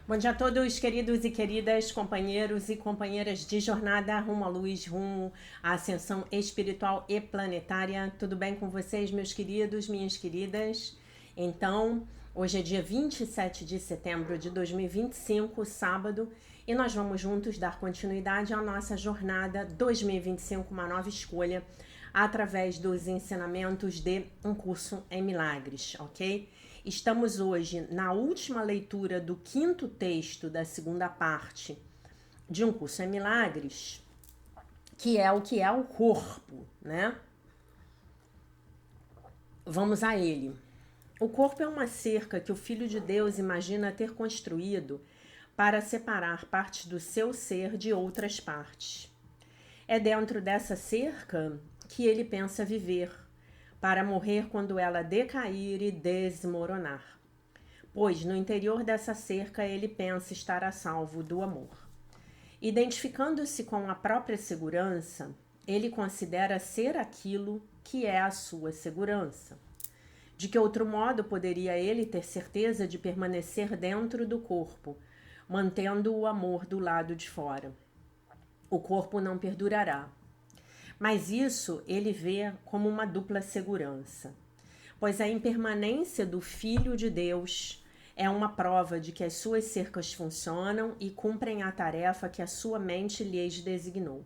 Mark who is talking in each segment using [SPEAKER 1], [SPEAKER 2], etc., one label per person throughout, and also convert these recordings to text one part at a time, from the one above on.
[SPEAKER 1] Bom dia a todos, queridos e queridas, companheiros e companheiras de jornada rumo à luz, rumo à ascensão espiritual e planetária. Tudo bem com vocês, meus queridos, minhas queridas? Então, hoje é dia 27 de setembro de 2025, sábado, e nós vamos juntos dar continuidade à nossa jornada 2025, uma nova escolha, através dos ensinamentos de Um Curso em Milagres, ok? Estamos hoje na última leitura do quinto texto da segunda parte de Um Curso em Milagres, que é o corpo, né? Vamos a ele. O corpo é uma cerca que o Filho de Deus imagina ter construído para separar partes do seu ser de outras partes. É dentro dessa cerca que ele pensa viver, para morrer quando ela decair e desmoronar. Pois no interior dessa cerca ele pensa estar a salvo do amor. Identificando-se com a própria segurança, ele considera ser aquilo que é a sua segurança. De que outro modo poderia ele ter certeza de permanecer dentro do corpo, mantendo o amor do lado de fora? O corpo não perdurará. Mas isso ele vê como uma dupla segurança, pois a impermanência do Filho de Deus é uma prova de que as suas cercas funcionam e cumprem a tarefa que a sua mente lhes designou.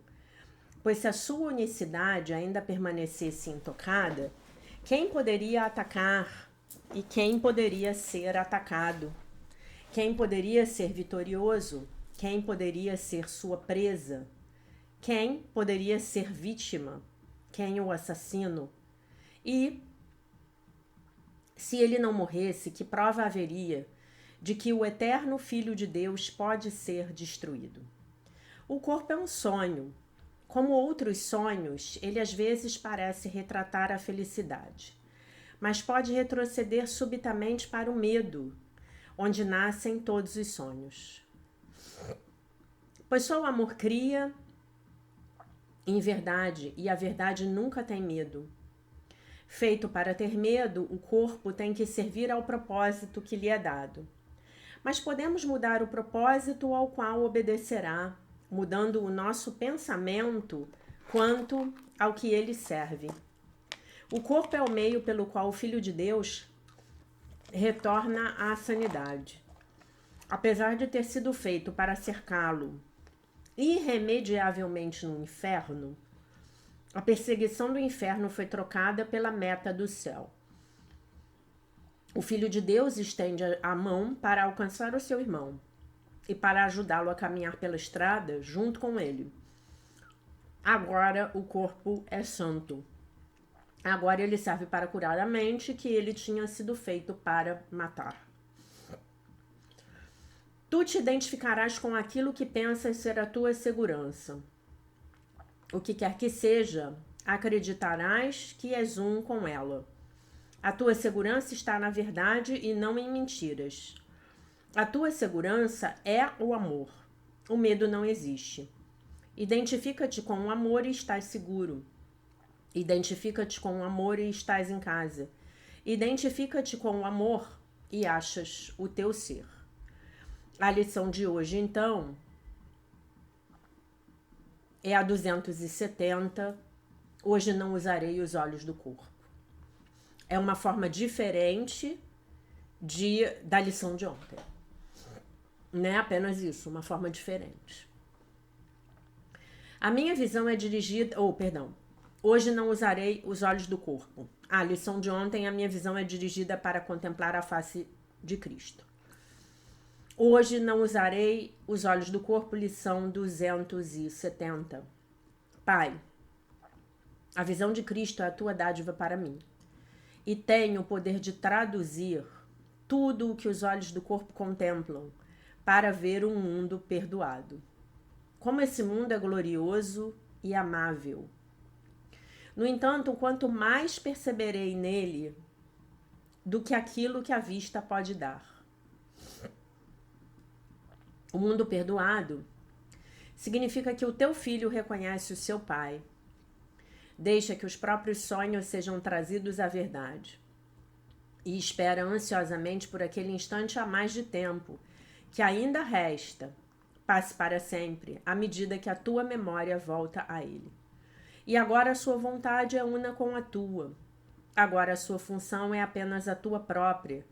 [SPEAKER 1] Pois se a sua unicidade ainda permanecesse intocada, quem poderia atacar e quem poderia ser atacado? Quem poderia ser vitorioso? Quem poderia ser sua presa? Quem poderia ser vítima? Quem o assassino? E se ele não morresse, que prova haveria de que o eterno Filho de Deus pode ser destruído? O corpo é um sonho. Como outros sonhos, ele às vezes parece retratar a felicidade, mas pode retroceder subitamente para o medo, onde nascem todos os sonhos. Pois só o amor cria em verdade, e a verdade nunca tem medo. Feito para ter medo, o corpo tem que servir ao propósito que lhe é dado. Mas podemos mudar o propósito ao qual obedecerá, mudando o nosso pensamento quanto ao que ele serve. O corpo é o meio pelo qual o Filho de Deus retorna à sanidade. Apesar de ter sido feito para cercá-lo irremediavelmente no inferno, a perseguição do inferno foi trocada pela meta do céu. O Filho de Deus estende a mão para alcançar o seu irmão e para ajudá-lo a caminhar pela estrada junto com ele. Agora o corpo é santo. Agora ele serve para curar a mente que ele tinha sido feito para matar. Tu te identificarás com aquilo que pensas ser a tua segurança. O que quer que seja, acreditarás que és um com ela. A tua segurança está na verdade e não em mentiras. A tua segurança é o amor. O medo não existe. Identifica-te com o amor e estás seguro. Identifica-te com o amor e estás em casa. Identifica-te com o amor e achas o teu ser. A lição de hoje, então, é a 270. Hoje não usarei os olhos do corpo. É uma forma diferente da lição de ontem. Não é apenas isso, uma forma diferente. A minha visão é dirigida... Hoje não usarei os olhos do corpo. A lição de ontem, a minha visão é dirigida para contemplar a face de Cristo. Hoje não usarei os olhos do corpo, lição 270. Pai, a visão de Cristo é a tua dádiva para mim. E tenho o poder de traduzir tudo o que os olhos do corpo contemplam para ver um mundo perdoado. Como esse mundo é glorioso e amável. No entanto, quanto mais perceberei nele do que aquilo que a vista pode dar. O mundo perdoado significa que o teu filho reconhece o seu pai. Deixa que os próprios sonhos sejam trazidos à verdade. E espera ansiosamente por aquele instante há mais de tempo, que ainda resta passe para sempre, à medida que a tua memória volta a ele. E agora a sua vontade é una com a tua. Agora a sua função é apenas a tua própria,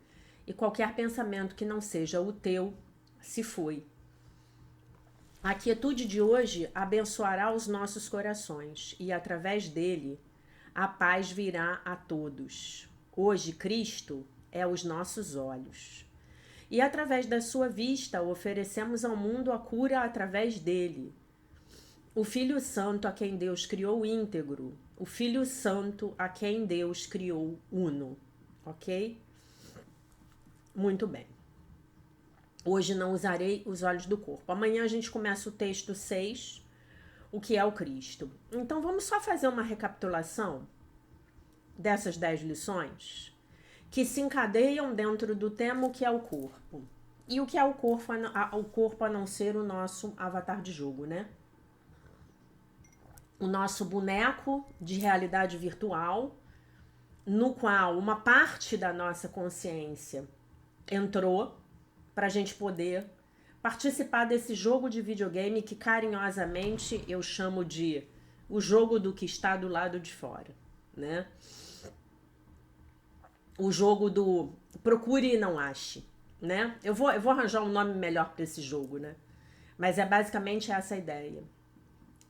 [SPEAKER 1] e qualquer pensamento que não seja o teu se foi. A quietude de hoje abençoará os nossos corações, e através dele a paz virá a todos. Hoje Cristo é os nossos olhos. E através da sua vista oferecemos ao mundo a cura através dele. O Filho Santo a quem Deus criou íntegro, o Filho Santo a quem Deus criou uno, ok? Muito bem. Hoje não usarei os olhos do corpo. Amanhã a gente começa o texto 6, o que é o Cristo. Então vamos só fazer uma recapitulação dessas 10 lições que se encadeiam dentro do tema o que é o corpo. E o que é o corpo a não ser o nosso avatar de jogo, né? O nosso boneco de realidade virtual, no qual uma parte da nossa consciência entrou para a gente poder participar desse jogo de videogame que carinhosamente eu chamo de o jogo do que está do lado de fora, né? O jogo do procure e não ache, né? Eu vou arranjar um nome melhor para esse jogo, né? Mas é basicamente essa a ideia.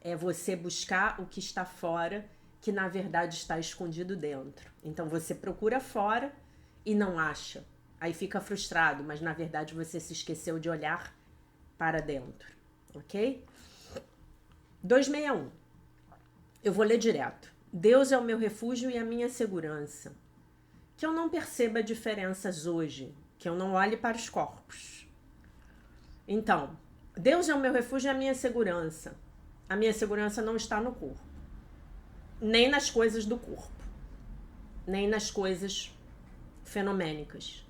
[SPEAKER 1] É você buscar o que está fora, que na verdade está escondido dentro. Então você procura fora e não acha. Aí fica frustrado, mas na verdade você se esqueceu de olhar para dentro, ok? 261. Eu vou ler direto. Deus é o meu refúgio e a minha segurança. Que eu não perceba diferenças hoje, que eu não olhe para os corpos. Então, Deus é o meu refúgio e a minha segurança. A minha segurança não está no corpo, nem nas coisas do corpo, nem nas coisas fenomênicas.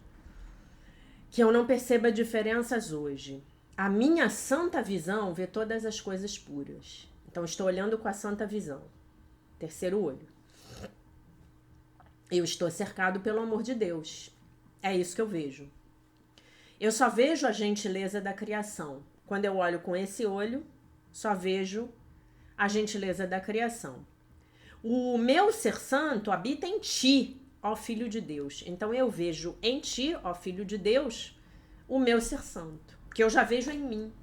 [SPEAKER 1] Que eu não perceba diferenças hoje. A minha santa visão vê todas as coisas puras. Então, estou olhando com a santa visão. Terceiro olho. Eu estou cercado pelo amor de Deus. É isso que eu vejo. Eu só vejo a gentileza da criação. Quando eu olho com esse olho, só vejo a gentileza da criação. O meu ser santo habita em ti, ó Filho de Deus. Então eu vejo em ti, ó Filho de Deus, o meu ser santo, que eu já vejo em mim.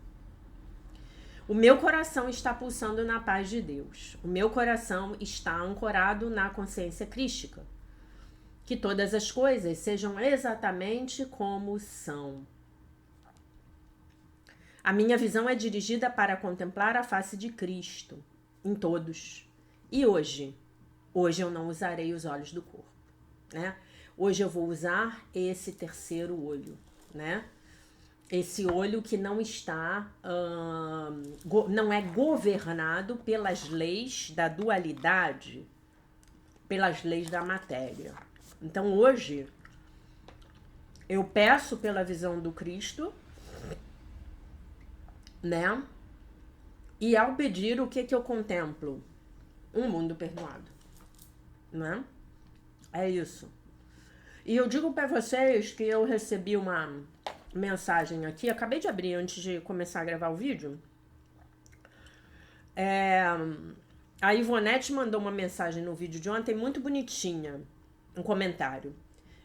[SPEAKER 1] O meu coração está pulsando na paz de Deus. O meu coração está ancorado na consciência crística. Que todas as coisas sejam exatamente como são. A minha visão é dirigida para contemplar a face de Cristo em todos. E hoje eu não usarei os olhos do corpo, né? Hoje eu vou usar esse terceiro olho, né? Esse olho que não está, não é governado pelas leis da dualidade, pelas leis da matéria. Então hoje eu peço pela visão do Cristo, né? E ao pedir, o que eu contemplo? Um mundo perdoado, né? É isso. E eu digo para vocês que eu recebi uma mensagem aqui, acabei de abrir antes de começar a gravar o vídeo. A Ivonete mandou uma mensagem no vídeo de ontem muito bonitinha, um comentário.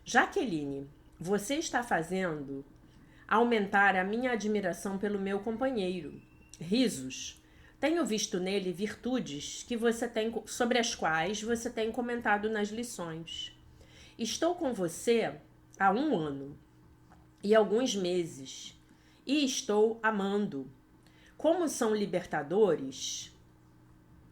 [SPEAKER 1] Jaqueline, você está fazendo aumentar a minha admiração pelo meu companheiro. Risos. Tenho visto nele virtudes que você tem, sobre as quais você tem comentado nas lições. Estou com você há 1 ano e alguns meses e estou amando. Como são libertadores,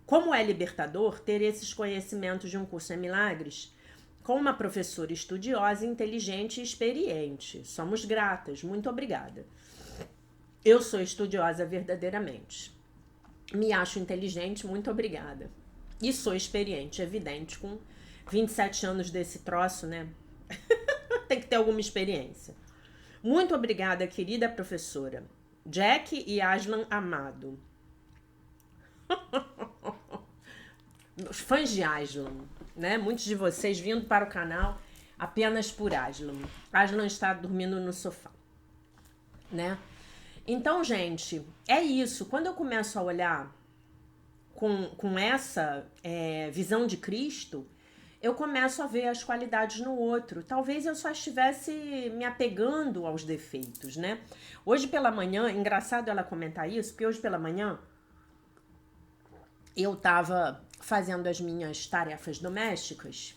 [SPEAKER 1] como é libertador ter esses conhecimentos de um curso em milagres com uma professora estudiosa, inteligente e experiente. Somos gratas, muito obrigada. Eu sou estudiosa verdadeiramente. Me acho inteligente, muito obrigada. E sou experiente, evidente, com 27 anos desse troço, né? Tem que ter alguma experiência. Muito obrigada, querida professora. Jack e Aslan Amado. Os fãs de Aslan, né? Muitos de vocês vindo para o canal apenas por Aslan. Aslan está dormindo no sofá. né? Então, gente, é isso. Quando eu começo a olhar com essa visão de Cristo, eu começo a ver as qualidades no outro. Talvez eu só estivesse me apegando aos defeitos, né? Hoje pela manhã, engraçado ela comentar isso, porque hoje pela manhã eu tava fazendo as minhas tarefas domésticas,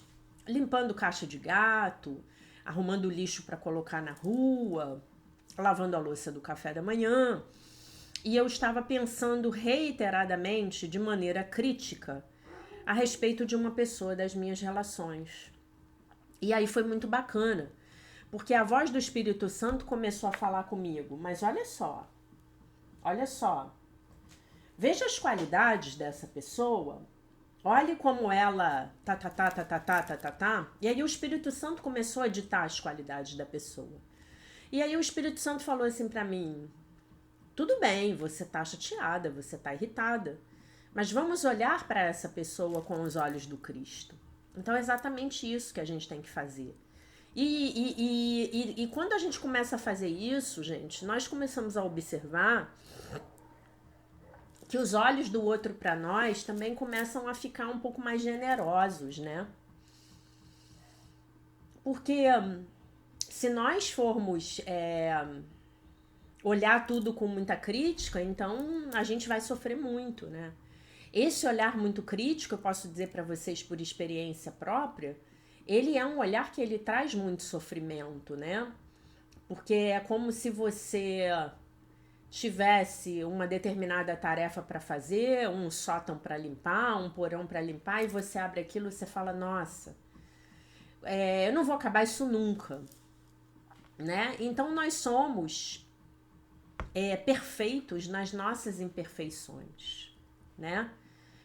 [SPEAKER 1] limpando caixa de gato, arrumando lixo para colocar na rua, lavando a louça do café da manhã. E eu estava pensando reiteradamente, de maneira crítica, a respeito de uma pessoa das minhas relações. E aí foi muito bacana, porque a voz do Espírito Santo começou a falar comigo. Mas olha só, veja as qualidades dessa pessoa, olhe como ela tá. E aí o Espírito Santo começou a ditar as qualidades da pessoa. E aí o Espírito Santo falou assim pra mim: tudo bem, você tá chateada, você tá irritada, mas vamos olhar para essa pessoa com os olhos do Cristo. Então é exatamente isso que a gente tem que fazer. E quando a gente começa a fazer isso, gente, nós começamos a observar que os olhos do outro para nós também começam a ficar um pouco mais generosos, né? Porque se nós formos olhar tudo com muita crítica, então a gente vai sofrer muito, né? Esse olhar muito crítico, eu posso dizer para vocês por experiência própria, ele é um olhar que ele traz muito sofrimento, né? Porque é como se você tivesse uma determinada tarefa para fazer, um sótão para limpar, um porão para limpar, e você abre aquilo e você fala: nossa, eu não vou acabar isso nunca, né? Então nós somos perfeitos nas nossas imperfeições, né?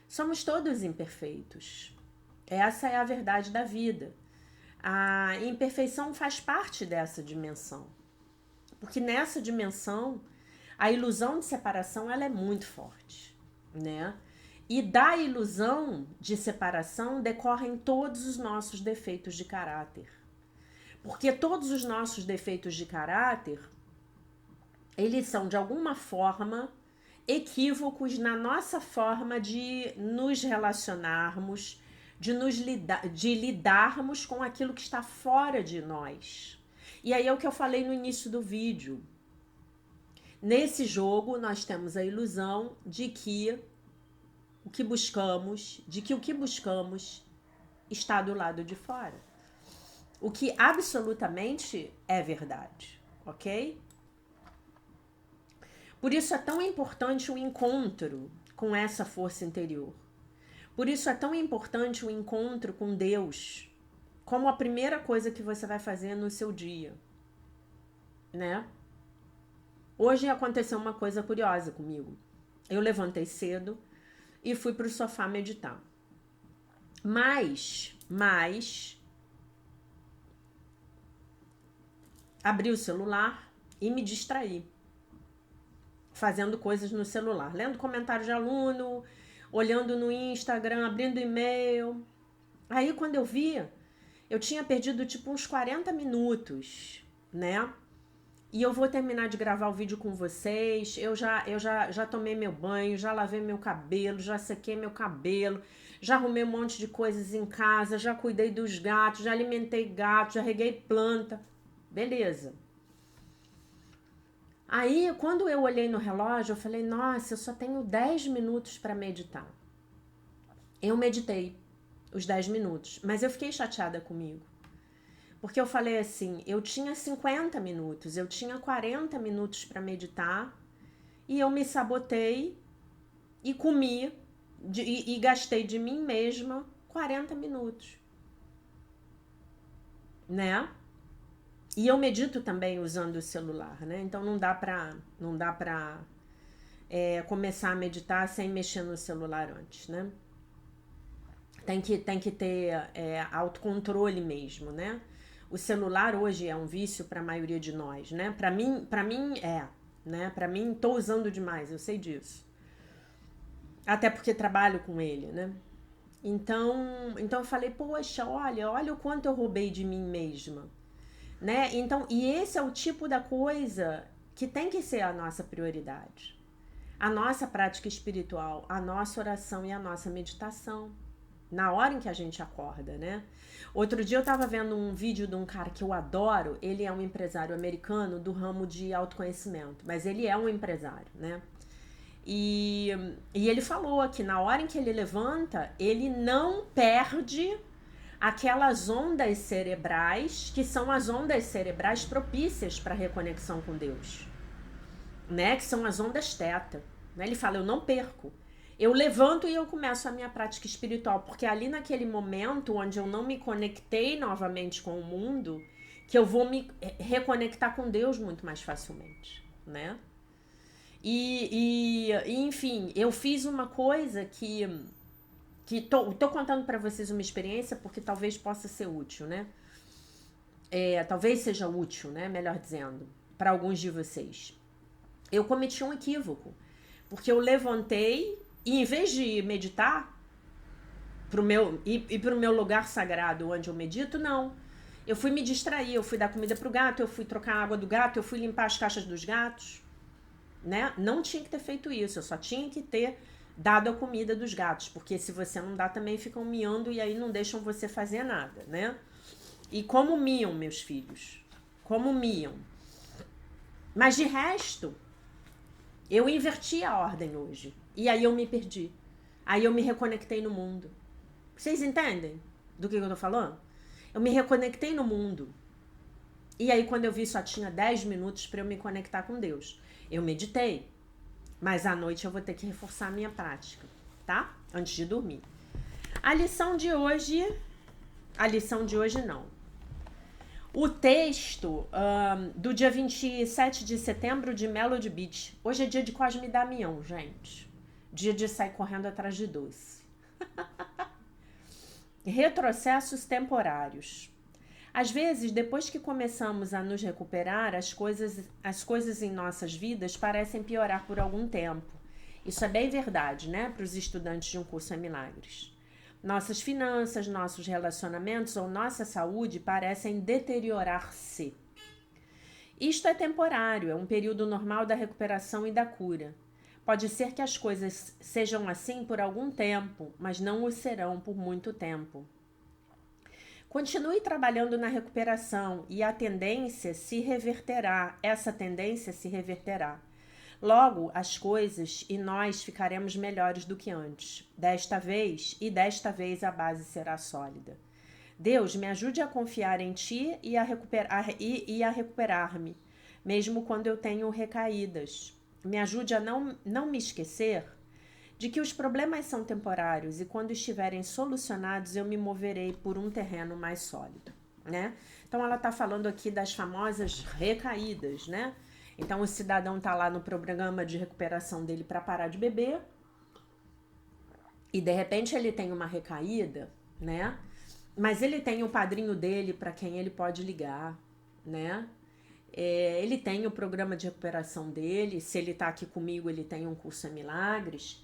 [SPEAKER 1] Somos todos imperfeitos. Essa é a verdade da vida. A imperfeição faz parte dessa dimensão, porque nessa dimensão a ilusão de separação ela é muito forte, né? E da ilusão de separação decorrem todos os nossos defeitos de caráter, porque todos os nossos defeitos de caráter eles são de alguma forma equívocos na nossa forma de nos relacionarmos, de lidarmos com aquilo que está fora de nós. E aí é o que eu falei no início do vídeo. Nesse jogo, nós temos a ilusão de que o que buscamos está do lado de fora. O que absolutamente é verdade, ok? Por isso é tão importante o encontro com essa força interior. Por isso é tão importante o encontro com Deus como a primeira coisa que você vai fazer no seu dia, né? Hoje aconteceu uma coisa curiosa comigo. Eu levantei cedo e fui pro sofá meditar. Mas abri o celular e me distraí, fazendo coisas no celular, lendo comentários de aluno, olhando no Instagram, abrindo e-mail. Aí quando eu vi, eu tinha perdido tipo uns 40 minutos, né? E eu vou terminar de gravar o vídeo com vocês. Eu já tomei meu banho, já lavei meu cabelo, já sequei meu cabelo, já arrumei um monte de coisas em casa, já cuidei dos gatos, já alimentei gato, já reguei planta. Beleza. Aí, quando eu olhei no relógio, eu falei: nossa, eu só tenho 10 minutos para meditar. Eu meditei os 10 minutos, mas eu fiquei chateada comigo. Porque eu falei assim, eu tinha 50 minutos, eu tinha 40 minutos para meditar, e eu me sabotei e comi e gastei de mim mesma 40 minutos, né? E eu medito também usando o celular, né? Então não dá pra começar a meditar sem mexer no celular antes, né? Tem que ter autocontrole mesmo, né? O celular hoje é um vício para a maioria de nós, né? Para mim né? Para mim tô usando demais, eu sei disso. Até porque trabalho com ele, né? Então eu falei: poxa, olha o quanto eu roubei de mim mesma, né? Então, e esse é o tipo da coisa que tem que ser a nossa prioridade. A nossa prática espiritual, a nossa oração e a nossa meditação. Na hora em que a gente acorda, né? Outro dia eu tava vendo um vídeo de um cara que eu adoro. Ele é um empresário americano do ramo de autoconhecimento, mas ele é um empresário, né? E ele falou que na hora em que ele levanta, ele não perde aquelas ondas cerebrais, que são as ondas cerebrais propícias para reconexão com Deus, né? Que são as ondas teta. Né? Ele fala, eu não perco. Eu levanto e eu começo a minha prática espiritual, porque ali naquele momento onde eu não me conectei novamente com o mundo, que eu vou me reconectar com Deus muito mais facilmente, né? Enfim, eu fiz uma coisa que tô contando para vocês uma experiência porque talvez possa ser útil, né? Talvez seja útil, né? Melhor dizendo, para alguns de vocês. Eu cometi um equívoco, porque eu levantei e em vez de meditar pro meu lugar sagrado onde eu medito, não. Eu fui me distrair, eu fui dar comida pro gato, eu fui trocar a água do gato, eu fui limpar as caixas dos gatos, né? Não tinha que ter feito isso, eu só tinha que ter dado a comida dos gatos, porque se você não dá também ficam miando e aí não deixam você fazer nada, né? E como miam meus filhos, como miam. Mas de resto, eu inverti a ordem hoje. E aí eu me perdi. Aí eu me reconectei no mundo. Vocês entendem do que eu tô falando? Eu me reconectei no mundo. E aí quando eu vi só tinha 10 minutos para eu me conectar com Deus. Eu meditei. Mas à noite eu vou ter que reforçar a minha prática, tá? Antes de dormir. A lição de hoje não. O texto do dia 27 de setembro de Melody Beach. Hoje é dia de Cosme e Damião, gente. Dia de sair correndo atrás de doce. Retrocessos temporários. Às vezes, depois que começamos a nos recuperar, as coisas em nossas vidas parecem piorar por algum tempo. Isso é bem verdade, né? Para os estudantes de um curso em milagres. Nossas finanças, nossos relacionamentos ou nossa saúde parecem deteriorar-se. Isto é temporário, é um período normal da recuperação e da cura. Pode ser que as coisas sejam assim por algum tempo, mas não o serão por muito tempo. Continue trabalhando na recuperação e essa tendência se reverterá. Logo, as coisas e nós ficaremos melhores do que antes. Desta vez a base será sólida. Deus, me ajude a confiar em Ti e a recuperar-me, mesmo quando eu tenho recaídas. Me ajude a não me esquecer de que os problemas são temporários e quando estiverem solucionados eu me moverei por um terreno mais sólido, né? Então ela está falando aqui das famosas recaídas, né? Então o cidadão está lá no programa de recuperação dele para parar de beber e de repente ele tem uma recaída, né? Mas ele tem o padrinho dele para quem ele pode ligar, né? Ele tem o programa de recuperação dele, se ele está aqui comigo ele tem um curso em milagres.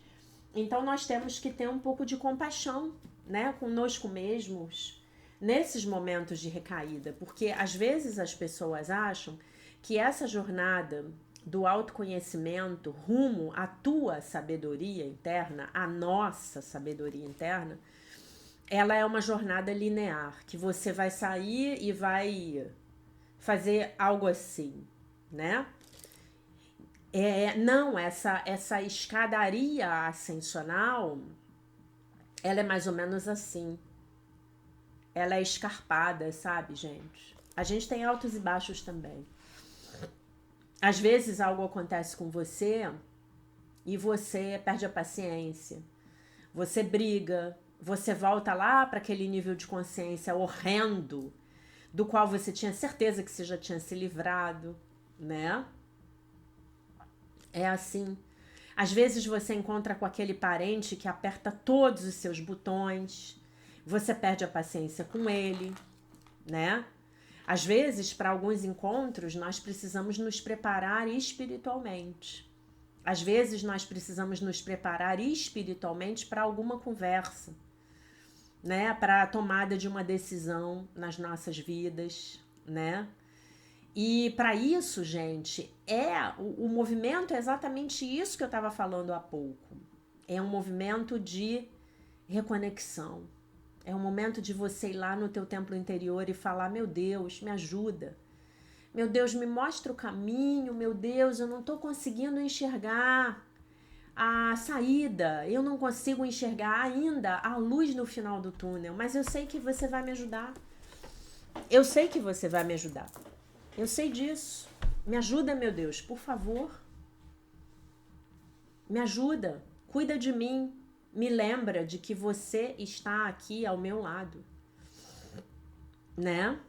[SPEAKER 1] Então nós temos que ter um pouco de compaixão, né, conosco mesmos nesses momentos de recaída, porque às vezes as pessoas acham que essa jornada do autoconhecimento rumo à tua sabedoria interna, à nossa sabedoria interna, ela é uma jornada linear, que você vai sair e vai fazer algo assim, né? Não, essa escadaria ascensional, ela é mais ou menos assim. Ela é escarpada, sabe, gente? A gente tem altos e baixos também. Às vezes algo acontece com você e você perde a paciência. Você briga, você volta lá para aquele nível de consciência horrendo, do qual você tinha certeza que você já tinha se livrado, né? É assim. Às vezes você encontra com aquele parente que aperta todos os seus botões, você perde a paciência com ele, né? Às vezes, para alguns encontros, nós precisamos nos preparar espiritualmente. Às vezes, nós precisamos nos preparar espiritualmente para alguma conversa, né? Para a tomada de uma decisão nas nossas vidas, né? E para isso, gente, o movimento é exatamente isso que eu estava falando há pouco. É um movimento de reconexão. É um momento de você ir lá no teu templo interior e falar: meu Deus, me ajuda. Meu Deus, me mostra o caminho. Meu Deus, eu não estou conseguindo enxergar a saída. Eu não consigo enxergar ainda a luz no final do túnel. Mas eu sei que você vai me ajudar. Eu sei que você vai me ajudar. Eu sei disso. Me ajuda, meu Deus, por favor. Me ajuda. Cuida de mim. Me lembra de que você está aqui ao meu lado. Né?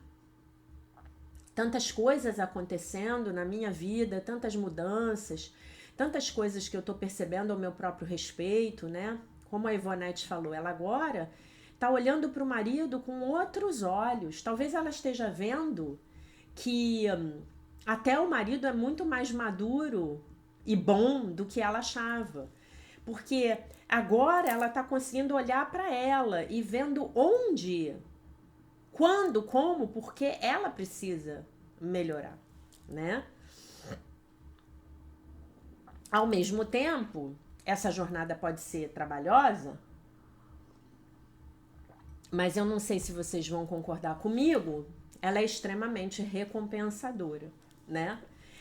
[SPEAKER 1] Tantas coisas acontecendo na minha vida, tantas mudanças, tantas coisas que eu tô percebendo ao meu próprio respeito, né? Como a Ivonete falou, ela agora tá olhando para o marido com outros olhos. Talvez ela esteja vendo que até o marido é muito mais maduro e bom do que ela achava. Porque agora ela tá conseguindo olhar para ela e vendo onde, quando, como, porque ela precisa melhorar, né? Ao mesmo tempo, essa jornada pode ser trabalhosa, mas eu não sei se vocês vão concordar comigo, ela é extremamente recompensadora, né?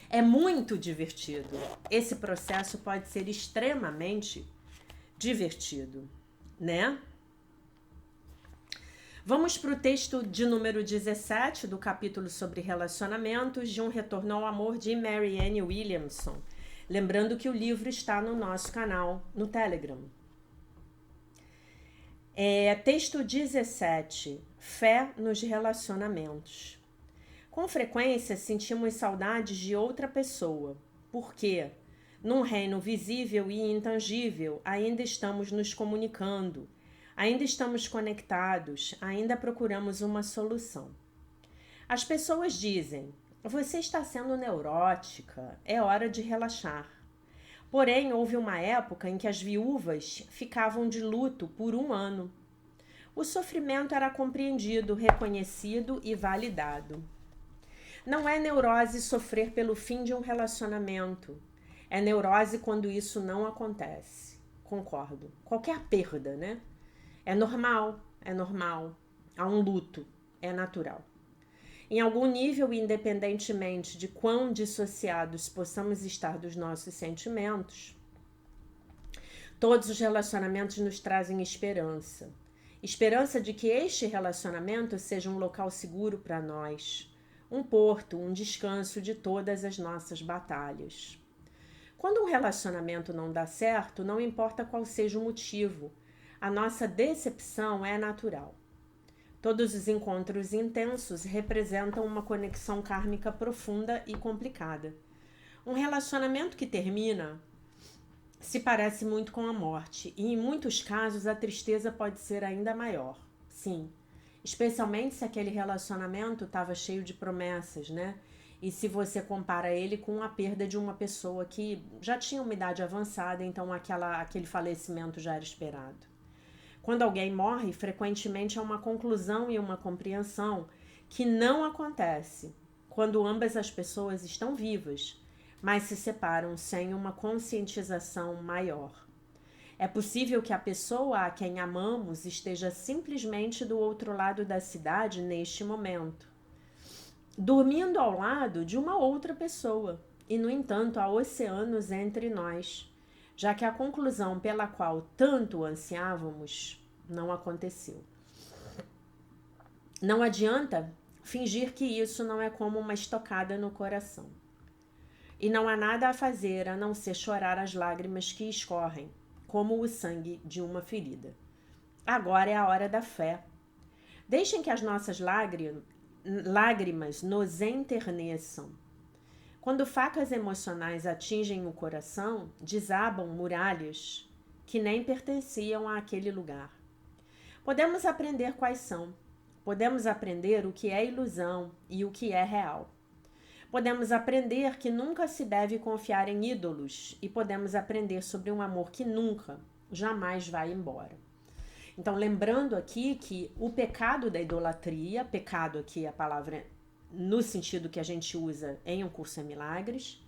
[SPEAKER 1] É muito divertido. Esse processo pode ser extremamente divertido, né? Vamos para o texto de número 17 do capítulo sobre relacionamentos, de Um Retorno ao Amor, de Marianne Williamson. Lembrando que o livro está no nosso canal no Telegram. Texto 17. Fé nos relacionamentos. Com frequência sentimos saudades de outra pessoa, porque, num reino visível e intangível, ainda estamos nos comunicando, ainda estamos conectados, ainda procuramos uma solução. As pessoas dizem: você está sendo neurótica, é hora de relaxar. Porém, houve uma época em que as viúvas ficavam de luto por 1 ano. O sofrimento era compreendido, reconhecido e validado. Não é neurose sofrer pelo fim de um relacionamento. É neurose quando isso não acontece. Concordo. Qualquer perda, né? É normal, é normal. Há um luto, é natural. Em algum nível, independentemente de quão dissociados possamos estar dos nossos sentimentos, todos os relacionamentos nos trazem esperança. Esperança de que este relacionamento seja um local seguro para nós, um porto, um descanso de todas as nossas batalhas. Quando um relacionamento não dá certo, não importa qual seja o motivo, a nossa decepção é natural. Todos os encontros intensos representam uma conexão kármica profunda e complicada. Um relacionamento que termina se parece muito com a morte, e em muitos casos a tristeza pode ser ainda maior. Sim, especialmente se aquele relacionamento estava cheio de promessas, né? E se você compara ele com a perda de uma pessoa que já tinha uma idade avançada, então aquele falecimento já era esperado. Quando alguém morre, frequentemente há uma conclusão e uma compreensão que não acontece quando ambas as pessoas estão vivas, mas se separam sem uma conscientização maior. É possível que a pessoa a quem amamos esteja simplesmente do outro lado da cidade neste momento, dormindo ao lado de uma outra pessoa, e no entanto há oceanos entre nós, já que a conclusão pela qual tanto ansiávamos não aconteceu. Não adianta fingir que isso não é como uma estocada no coração. E não há nada a fazer a não ser chorar as lágrimas que escorrem, como o sangue de uma ferida. Agora é a hora da fé. Deixem que as nossas lágrimas nos enterneçam. Quando facas emocionais atingem o coração, desabam muralhas que nem pertenciam àquele lugar. Podemos aprender quais são. Podemos aprender o que é ilusão e o que é real. Podemos aprender que nunca se deve confiar em ídolos e podemos aprender sobre um amor que nunca, jamais vai embora. Então, lembrando aqui que o pecado da idolatria, pecado aqui a palavra no sentido que a gente usa em Um Curso em Milagres.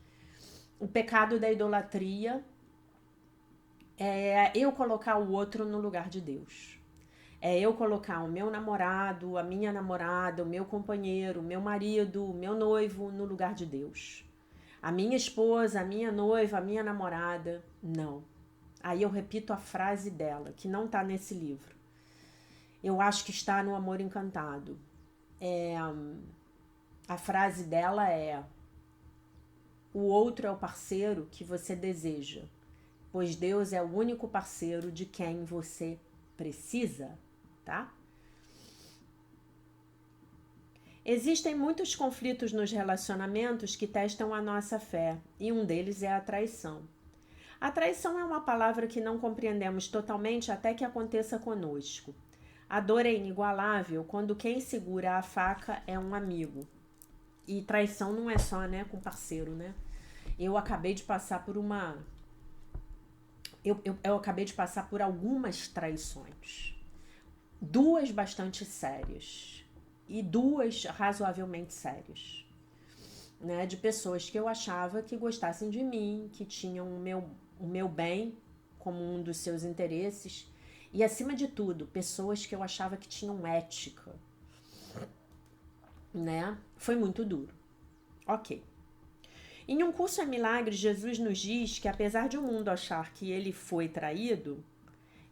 [SPEAKER 1] O pecado da idolatria é eu colocar o outro no lugar de Deus. É eu colocar o meu namorado, a minha namorada, o meu companheiro, o meu marido, o meu noivo no lugar de Deus. A minha esposa, a minha noiva, a minha namorada. Não. Aí eu repito a frase dela, que não está nesse livro. Eu acho que está no Amor Encantado. A frase dela é: o outro é o parceiro que você deseja, pois Deus é o único parceiro de quem você precisa, tá? Existem muitos conflitos nos relacionamentos que testam a nossa fé, e um deles é a traição. A traição é uma palavra que não compreendemos totalmente até que aconteça conosco. A dor é inigualável quando quem segura a faca é um amigo. E traição não é só, né, com parceiro, né? Eu acabei de passar por uma... Eu acabei de passar por algumas traições. 2 bastante sérias. E 2 razoavelmente sérias. Né? De pessoas que eu achava que gostassem de mim, que tinham o meu bem como um dos seus interesses. E, acima de tudo, pessoas que eu achava que tinham ética. Né? Foi muito duro. Ok. Em Um Curso em Milagres, Jesus nos diz que, apesar de o mundo achar que ele foi traído,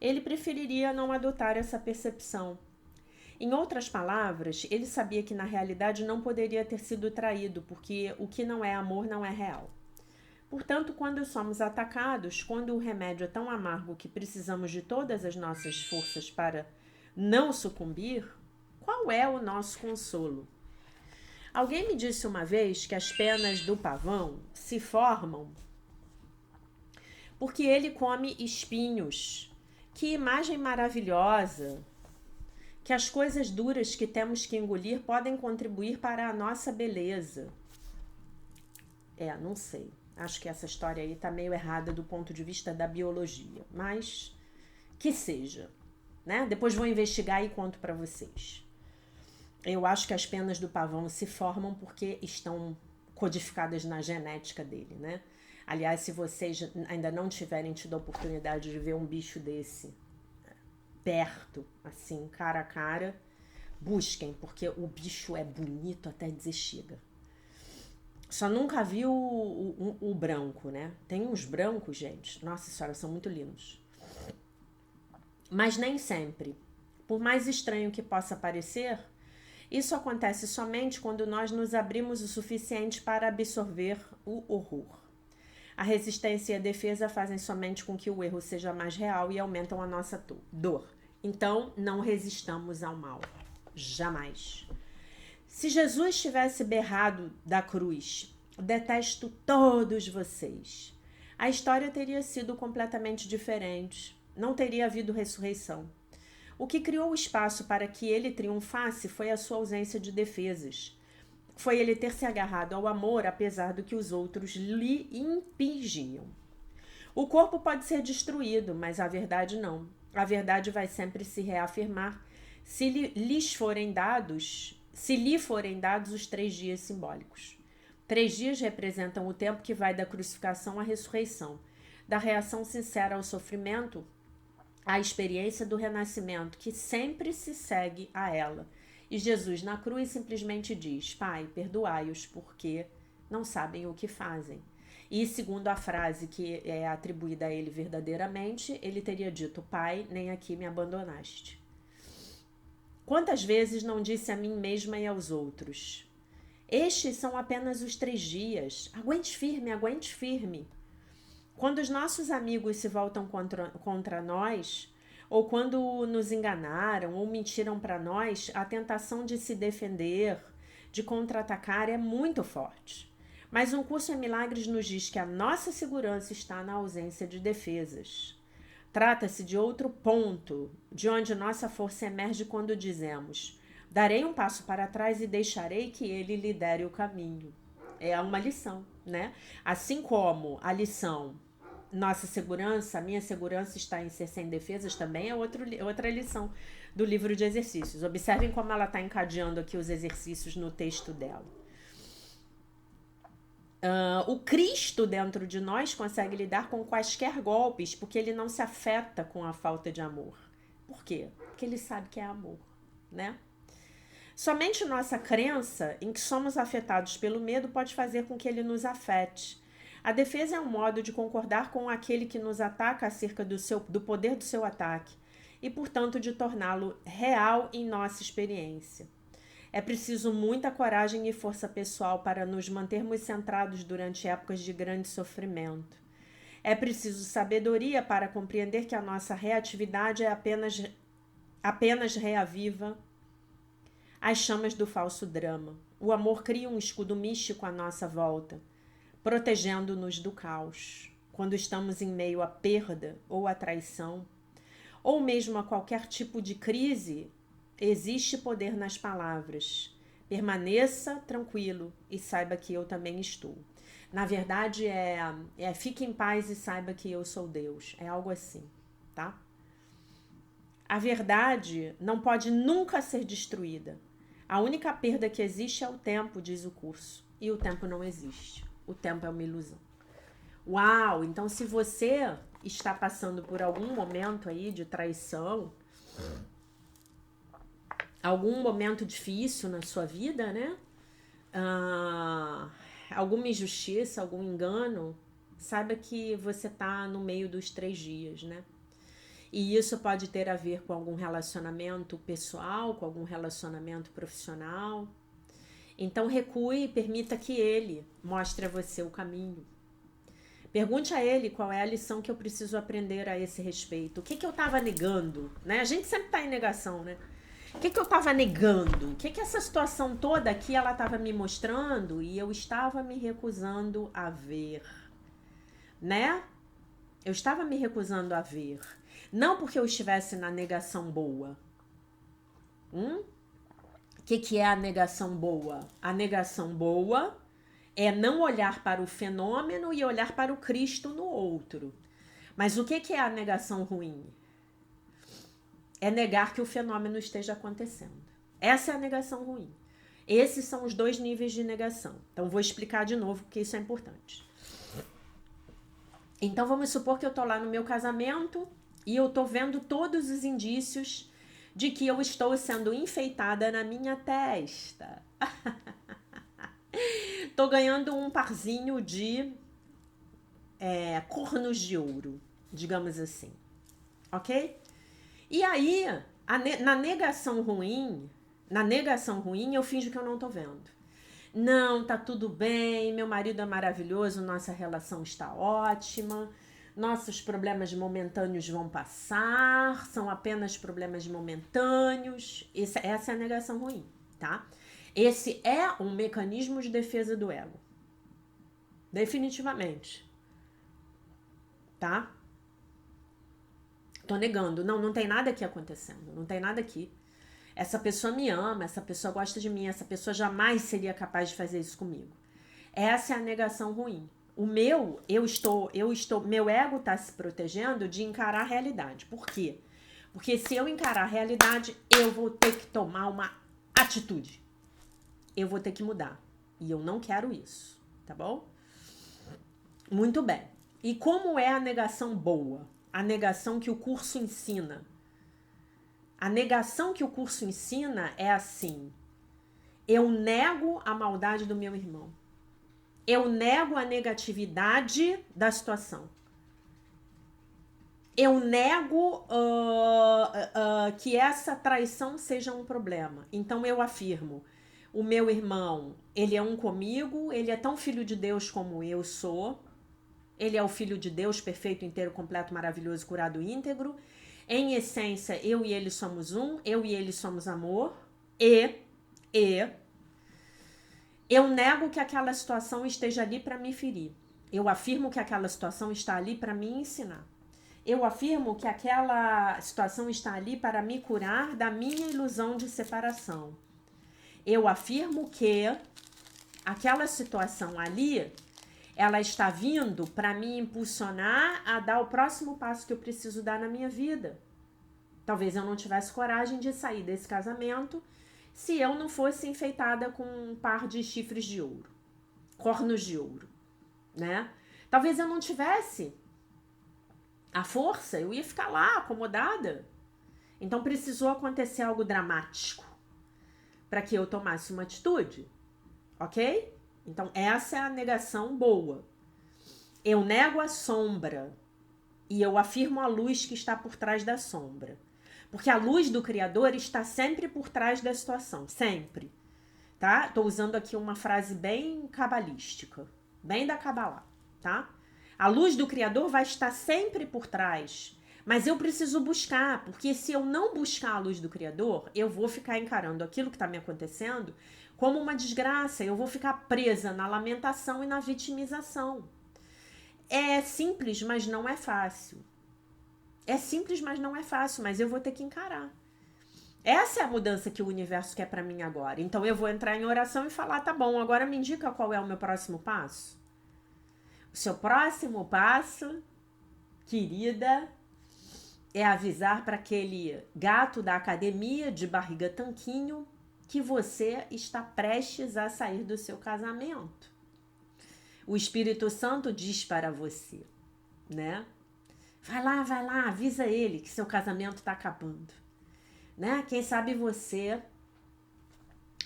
[SPEAKER 1] ele preferiria não adotar essa percepção. Em outras palavras, ele sabia que na realidade não poderia ter sido traído, porque o que não é amor não é real. Portanto, quando somos atacados, quando o remédio é tão amargo que precisamos de todas as nossas forças para não sucumbir, qual é o nosso consolo? Alguém me disse uma vez que as penas do pavão se formam porque ele come espinhos. Que imagem maravilhosa! Que as coisas duras que temos que engolir podem contribuir para a nossa beleza. Não sei. Acho que essa história aí tá meio errada do ponto de vista da biologia. Mas que seja, né? Depois vou investigar e conto para vocês. Eu acho que as penas do pavão se formam porque estão codificadas na genética dele, né? Aliás, se vocês ainda não tiverem tido a oportunidade de ver um bicho desse perto, assim, cara a cara, busquem, porque o bicho é bonito até dizer chega. Só nunca vi o branco, né? Tem uns brancos, gente, nossa senhora, são muito lindos. Mas nem sempre. Por mais estranho que possa parecer, isso acontece somente quando nós nos abrimos o suficiente para absorver o horror. A resistência e a defesa fazem somente com que o erro seja mais real e aumentam a nossa dor. Então, não resistamos ao mal. Jamais. Se Jesus tivesse berrado da cruz, detesto todos vocês, a história teria sido completamente diferente. Não teria havido ressurreição. O que criou o espaço para que ele triunfasse foi a sua ausência de defesas. Foi ele ter se agarrado ao amor, apesar do que os outros lhe impingiam. O corpo pode ser destruído, mas a verdade não. A verdade vai sempre se reafirmar se lhe forem dados os 3 dias simbólicos. 3 dias representam o tempo que vai da crucificação à ressurreição, da reação sincera ao sofrimento, à experiência do renascimento, que sempre se segue a ela. E Jesus na cruz simplesmente diz: Pai, perdoai-os porque não sabem o que fazem. E segundo a frase que é atribuída a ele verdadeiramente, ele teria dito: Pai, nem aqui me abandonaste. Quantas vezes não disse a mim mesma e aos outros: estes são apenas os 3 dias. Aguente firme, aguente firme. Quando os nossos amigos se voltam contra nós, ou quando nos enganaram ou mentiram para nós, a tentação de se defender, de contra-atacar é muito forte. Mas Um Curso em Milagres nos diz que a nossa segurança está na ausência de defesas. Trata-se de outro ponto, de onde nossa força emerge quando dizemos: darei um passo para trás e deixarei que ele lidere o caminho. É uma lição, né? Assim como a lição nossa segurança, a minha segurança está em ser sem defesas também é outra lição do livro de exercícios. Observem como ela está encadeando aqui os exercícios no texto dela. O Cristo dentro de nós consegue lidar com quaisquer golpes porque ele não se afeta com a falta de amor. Por quê? Porque ele sabe que é amor, né? Somente nossa crença em que somos afetados pelo medo pode fazer com que ele nos afete. A defesa é um modo de concordar com aquele que nos ataca acerca do poder do seu ataque e, portanto, de torná-lo real em nossa experiência. É preciso muita coragem e força pessoal para nos mantermos centrados durante épocas de grande sofrimento. É preciso sabedoria para compreender que a nossa reatividade é apenas reaviva as chamas do falso drama. O amor cria um escudo místico à nossa volta, protegendo-nos do caos. Quando estamos em meio à perda ou à traição, ou mesmo a qualquer tipo de crise, existe poder nas palavras. Permaneça tranquilo e saiba que eu também estou. Na verdade, fique em paz e saiba que eu sou Deus. É algo assim, tá? A verdade não pode nunca ser destruída. A única perda que existe é o tempo, diz o curso. E o tempo não existe. O tempo é uma ilusão. Uau! Então, se você está passando por algum momento aí de traição, algum momento difícil na sua vida, né? Alguma injustiça, algum engano, saiba que você está no meio dos 3 dias, né? E isso pode ter a ver com algum relacionamento pessoal, com algum relacionamento profissional. Então recue e permita que ele mostre a você o caminho. Pergunte a ele qual é a lição que eu preciso aprender a esse respeito. O que eu estava negando, né? A gente sempre está em negação, né? O que eu estava negando? O que essa situação toda aqui ela estava me mostrando e eu estava me recusando a ver, né? Eu estava me recusando a ver. Não porque eu estivesse na negação boa. O que é a negação boa? A negação boa é não olhar para o fenômeno e olhar para o Cristo no outro. Mas o que é a negação ruim? É negar que o fenômeno esteja acontecendo. Essa é a negação ruim. Esses são os 2 níveis de negação. Então, vou explicar de novo porque isso é importante. Então, vamos supor que eu tô lá no meu casamento e eu tô vendo todos os indícios de que eu estou sendo enfeitada na minha testa. Tô ganhando um parzinho de cornos de ouro, digamos assim. Ok? E aí, na negação ruim, eu finjo que eu não tô vendo. Não, tá tudo bem, meu marido é maravilhoso, nossa relação está ótima, nossos problemas momentâneos vão passar, são apenas problemas momentâneos. Essa é a negação ruim, tá? Esse é um mecanismo de defesa do ego. Definitivamente. Tá? Tô negando. Não tem nada aqui acontecendo. Não tem nada aqui. Essa pessoa me ama, essa pessoa gosta de mim, essa pessoa jamais seria capaz de fazer isso comigo. Essa é a negação ruim. Meu ego tá se protegendo de encarar a realidade. Por quê? Porque se eu encarar a realidade, eu vou ter que tomar uma atitude. Eu vou ter que mudar. E eu não quero isso, tá bom? Muito bem. E como é a negação boa? A negação que o curso ensina. A negação que o curso ensina é assim: eu nego a maldade do meu irmão. Eu nego a negatividade da situação. Eu nego que essa traição seja um problema. Então eu afirmo: o meu irmão, ele é um comigo, ele é tão filho de Deus como eu sou. Ele é o filho de Deus, perfeito, inteiro, completo, maravilhoso, curado, íntegro. Em essência, eu e ele somos um, eu e ele somos amor. E eu nego que aquela situação esteja ali para me ferir. Eu afirmo que aquela situação está ali para me ensinar. Eu afirmo que aquela situação está ali para me curar da minha ilusão de separação. Eu afirmo que aquela situação ali ela está vindo para me impulsionar a dar o próximo passo que eu preciso dar na minha vida. Talvez eu não tivesse coragem de sair desse casamento se eu não fosse enfeitada com um par de chifres de ouro, cornos de ouro, né? Talvez eu não tivesse a força, eu ia ficar lá acomodada. Então precisou acontecer algo dramático para que eu tomasse uma atitude, ok? Então essa é a negação boa. Eu nego a sombra e eu afirmo a luz que está por trás da sombra. Porque a luz do Criador está sempre por trás da situação, sempre. Tá? Tô usando aqui uma frase bem cabalística, bem da Cabalá, tá? A luz do Criador vai estar sempre por trás, mas eu preciso buscar, porque se eu não buscar a luz do Criador, eu vou ficar encarando aquilo que está me acontecendo como uma desgraça, eu vou ficar presa na lamentação e na vitimização. É simples, mas não é fácil. É simples, mas não é fácil, mas eu vou ter que encarar. Essa é a mudança que o universo quer para mim agora. Então eu vou entrar em oração e falar, tá bom, agora me indica qual é o meu próximo passo. O seu próximo passo, querida, é avisar para aquele gato da academia de barriga tanquinho que você está prestes a sair do seu casamento. O Espírito Santo diz para você, né? Vai lá, avisa ele que seu casamento está acabando, né? Quem sabe você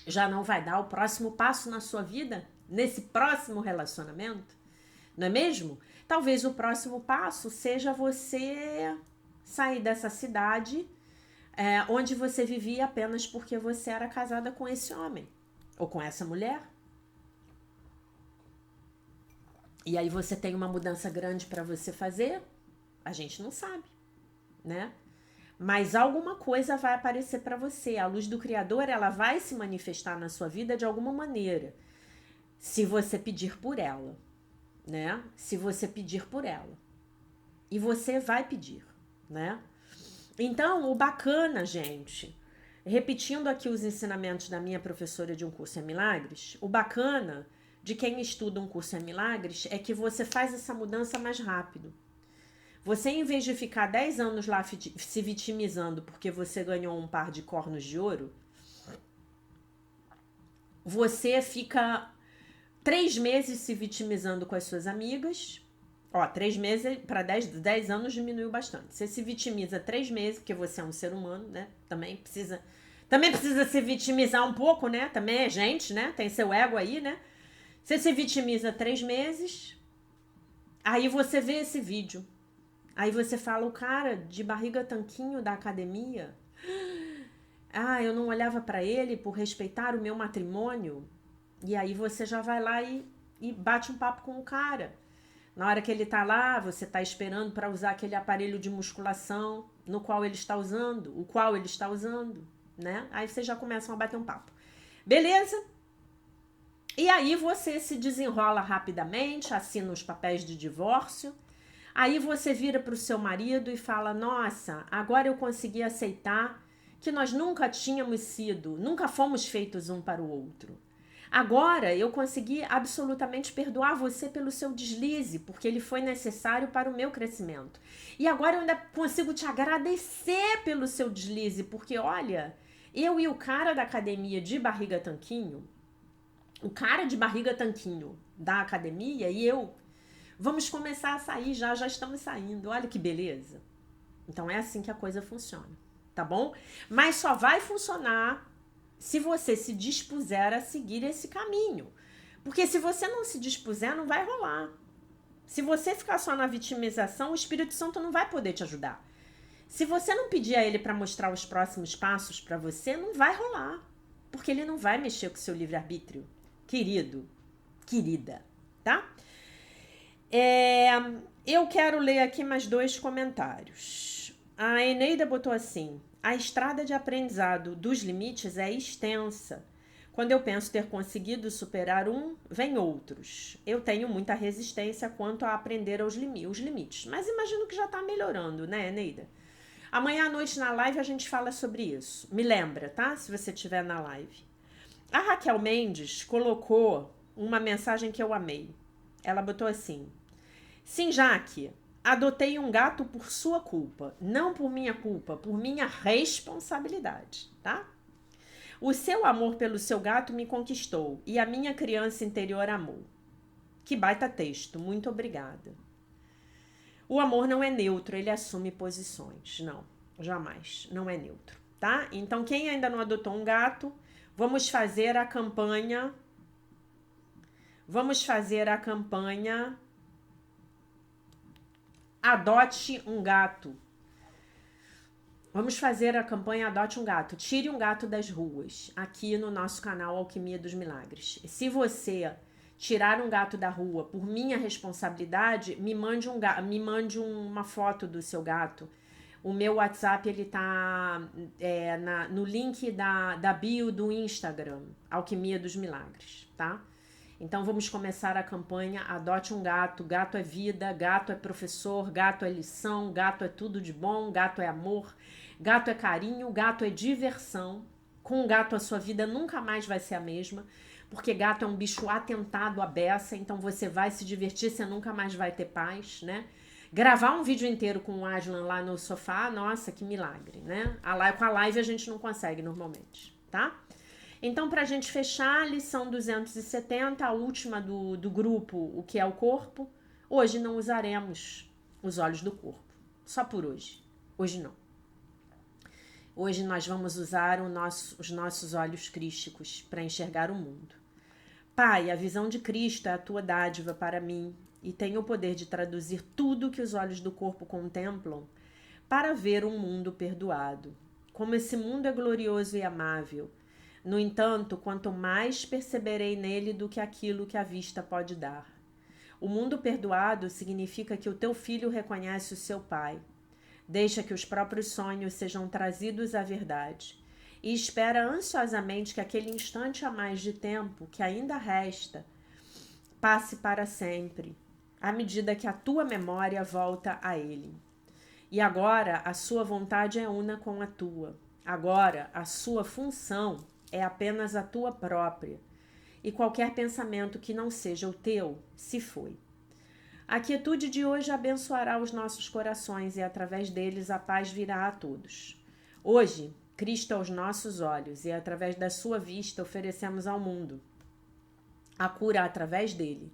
[SPEAKER 1] já não vai dar o próximo passo na sua vida, nesse próximo relacionamento, não é mesmo? Talvez o próximo passo seja você sair dessa cidade onde você vivia apenas porque você era casada com esse homem ou com essa mulher. E aí você tem uma mudança grande para você fazer. A gente não sabe, né? Mas alguma coisa vai aparecer para você. A luz do Criador, ela vai se manifestar na sua vida de alguma maneira, se você pedir por ela, né? Se você pedir por ela. E você vai pedir, né? Então, o bacana, gente, repetindo aqui os ensinamentos da minha professora de Um Curso em Milagres, o bacana de quem estuda Um Curso em Milagres é que você faz essa mudança mais rápido. Você, em vez de ficar 10 anos lá se vitimizando porque você ganhou um par de cornos de ouro, você fica 3 meses se vitimizando com as suas amigas. 3 meses para 10 anos diminuiu bastante. Você se vitimiza 3 meses, porque você é um ser humano, né? Também precisa se vitimizar um pouco, né? Também é gente, né? Tem seu ego aí, né? Você se vitimiza 3 meses, aí você vê esse vídeo. Aí você fala, o cara de barriga tanquinho da academia, eu não olhava para ele por respeitar o meu matrimônio. E aí você já vai lá e bate um papo com o cara. Na hora que ele tá lá, você tá esperando para usar aquele aparelho de musculação o qual ele está usando, né? Aí vocês já começam a bater um papo. Beleza? E aí você se desenrola rapidamente, assina os papéis de divórcio. Aí você vira para o seu marido e fala, nossa, agora eu consegui aceitar que nós nunca fomos feitos um para o outro. Agora eu consegui absolutamente perdoar você pelo seu deslize, porque ele foi necessário para o meu crescimento. E agora eu ainda consigo te agradecer pelo seu deslize, porque olha, eu e o cara da academia de barriga tanquinho, o cara de barriga tanquinho da academia e eu, vamos começar a sair já estamos saindo. Olha que beleza. Então é assim que a coisa funciona, tá bom? Mas só vai funcionar se você se dispuser a seguir esse caminho. Porque se você não se dispuser, não vai rolar. Se você ficar só na vitimização, o Espírito Santo não vai poder te ajudar. Se você não pedir a ele para mostrar os próximos passos para você, não vai rolar. Porque ele não vai mexer com o seu livre-arbítrio. Querido, querida, tá? Eu quero ler aqui mais 2 comentários. A Eneida botou assim: a estrada de aprendizado dos limites é extensa. Quando eu penso ter conseguido superar um, vem outros. Eu tenho muita resistência quanto a aprender os limites. Mas imagino que já está melhorando, né, Eneida? Amanhã à noite na live a gente fala sobre isso. Me lembra, tá? Se você estiver na live. A Raquel Mendes colocou uma mensagem que eu amei. Ela botou assim: sim, Jaque, adotei um gato por sua culpa, não por minha culpa, por minha responsabilidade, tá? O seu amor pelo seu gato me conquistou e a minha criança interior amou. Que baita texto, muito obrigada. O amor não é neutro, ele assume posições. Não, jamais, não é neutro, tá? Então, quem ainda não adotou um gato, vamos fazer a campanha. Vamos fazer a campanha Adote um Gato. Vamos fazer a campanha Adote um Gato. Tire um gato das ruas, aqui no nosso canal Alquimia dos Milagres. Se você tirar um gato da rua por minha responsabilidade, me mande uma foto do seu gato. O meu WhatsApp, ele tá no link da bio do Instagram, Alquimia dos Milagres, tá? Então vamos começar a campanha Adote um Gato. Gato é vida, gato é professor, gato é lição, gato é tudo de bom, gato é amor, gato é carinho, gato é diversão. Com um gato a sua vida nunca mais vai ser a mesma, porque gato é um bicho atentado à beça, então você vai se divertir, você nunca mais vai ter paz, né? Gravar um vídeo inteiro com o Aslan lá no sofá, nossa, que milagre, né? Com a live a gente não consegue normalmente, tá? Então, para a gente fechar a lição 270, a última do grupo, o que é o corpo, hoje não usaremos os olhos do corpo, só por hoje. Hoje não. Hoje nós vamos usar os nossos olhos crísticos para enxergar o mundo. Pai, a visão de Cristo é a tua dádiva para mim e tenho o poder de traduzir tudo que os olhos do corpo contemplam para ver um mundo perdoado. Como esse mundo é glorioso e amável. No entanto, quanto mais perceberei nele do que aquilo que a vista pode dar. O mundo perdoado significa que o teu filho reconhece o seu pai. Deixa que os próprios sonhos sejam trazidos à verdade e espera ansiosamente que aquele instante a mais de tempo que ainda resta passe para sempre, à medida que a tua memória volta a ele. E agora a sua vontade é una com a tua. Agora a sua função é apenas a tua própria, e qualquer pensamento que não seja o teu se foi. A quietude de hoje abençoará os nossos corações e através deles a paz virá a todos. Hoje, Cristo aos nossos olhos e através da sua vista oferecemos ao mundo a cura através dele.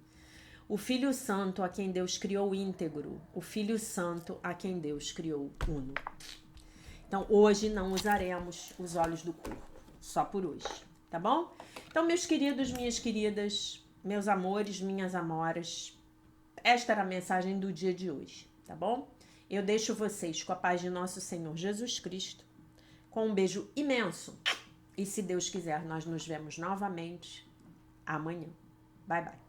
[SPEAKER 1] O Filho Santo a quem Deus criou íntegro, o Filho Santo a quem Deus criou uno. Então, hoje não usaremos os olhos do corpo, só por hoje, tá bom? Então, meus queridos, minhas queridas, meus amores, minhas amoras, esta era a mensagem do dia de hoje, tá bom? Eu deixo vocês com a paz de nosso Senhor Jesus Cristo, com um beijo imenso. E se Deus quiser, nós nos vemos novamente amanhã. Bye, bye.